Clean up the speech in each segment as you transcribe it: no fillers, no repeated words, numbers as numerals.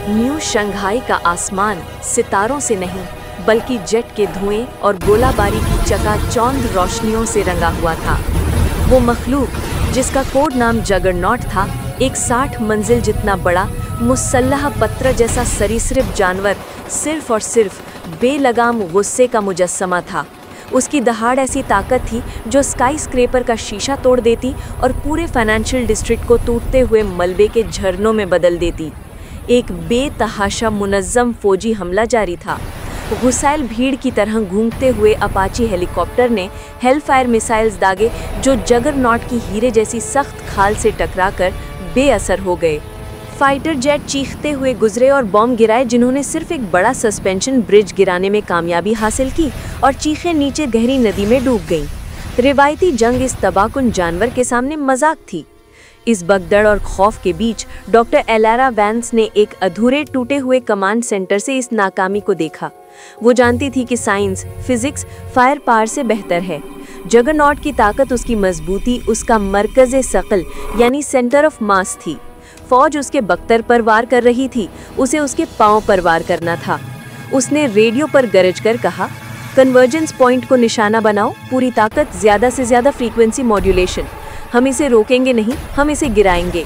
New Shanghai का आसमान सितारों से नहीं बल्कि जेट के धुएं और गोलाबारी की चकाचौंध रोशनियों से रंगा हुआ था। वो मखलूक जिसका कोड नाम जगरनॉट था, एक 60 मंजिल जितना बड़ा मुसल्लह पत्थर जैसा सरीसृप जानवर सिर्फ और सिर्फ बेलगाम गुस्से का मुजस्समा था। उसकी दहाड़ ऐसी ताकत थी जो स्काई स्क्रेपर का शीशा तोड़ देती और पूरे फाइनेंशियल डिस्ट्रिक्ट को टूटते हुए मलबे के झरनों में बदल देती। एक बेतहाशा मुनज़्ज़म फौजी हमला जारी था। गुस्सैल भीड़ की तरह घूमते हुए अपाची हेलीकॉप्टर ने हेलफायर मिसाइल्स दागे जो जगरनॉट की हीरे जैसी सख्त खाल से टकराकर बेअसर हो गए। फाइटर जेट चीखते हुए गुजरे और बॉम्ब गिराए जिन्होंने सिर्फ एक बड़ा सस्पेंशन ब्रिज गिराने में कामयाबी हासिल की और चीखें नीचे गहरी नदी में डूब गईं। रिवायती जंग इस तबाहकुन जानवर के सामने मजाक थी। इस भगदड़ और खौफ के बीच डॉक्टर एलारा वैंस ने एक अधूरे टूटे हुए कमांड सेंटर से इस नाकामी को देखा। वो जानती थी कि साइंस, फिजिक्स, फायर पावर से बेहतर है। जगरनॉट की ताकत उसकी मजबूती, उसका मरकज़े सकल यानी सेंटर ऑफ मास थी। फौज उसके बख्तर पर वार कर रही थी, उसे उसके पांव पर वार करना था। उसने रेडियो पर गरज कर कहा, कन्वर्जेंस पॉइंट को निशाना बनाओ, पूरी ताकत, ज्यादा से ज्यादा फ्रीक्वेंसी मॉड्यूलेशन। हम इसे रोकेंगे नहीं, हम इसे गिराएंगे।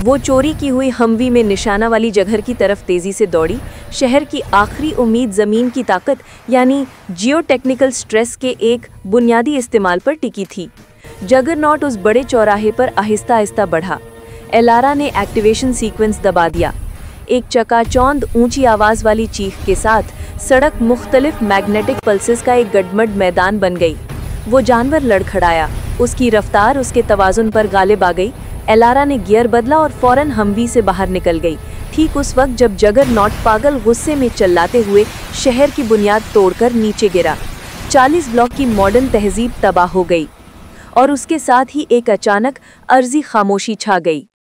वो चोरी की हुई हमवी में निशाना वाली जगह की तरफ तेजी से दौड़ी। शहर की आखिरी उम्मीद जमीन की ताकत यानी जियोटेक्निकल स्ट्रेस के एक बुनियादी इस्तेमाल पर टिकी थी। जगरनॉट उस बड़े चौराहे पर आहिस्ता आहिस्ता बढ़ा। एलारा ने एक्टिवेशन सीक्वेंस दबा दिया। एक चकाचौंध ऊंची आवाज वाली चीख के साथ सड़क मुख्तलिफ मैग्नेटिक पल्सेस का एक गडमड मैदान बन गई। वो जानवर लड़खड़ाया, उसकी रफ्तार उसके तवाजुन पर गालिब आ गई। एलारा ने गियर बदला और फौरन हमवी से बाहर निकल गई, ठीक उस वक्त जब जगरनॉट पागल गुस्से में चिल्लाते हुए शहर की बुनियाद तोड़कर नीचे गिरा। 40 ब्लॉक की मॉडर्न तहजीब तबाह हो गई और उसके साथ ही एक अचानक अर्जी खामोशी छा गई।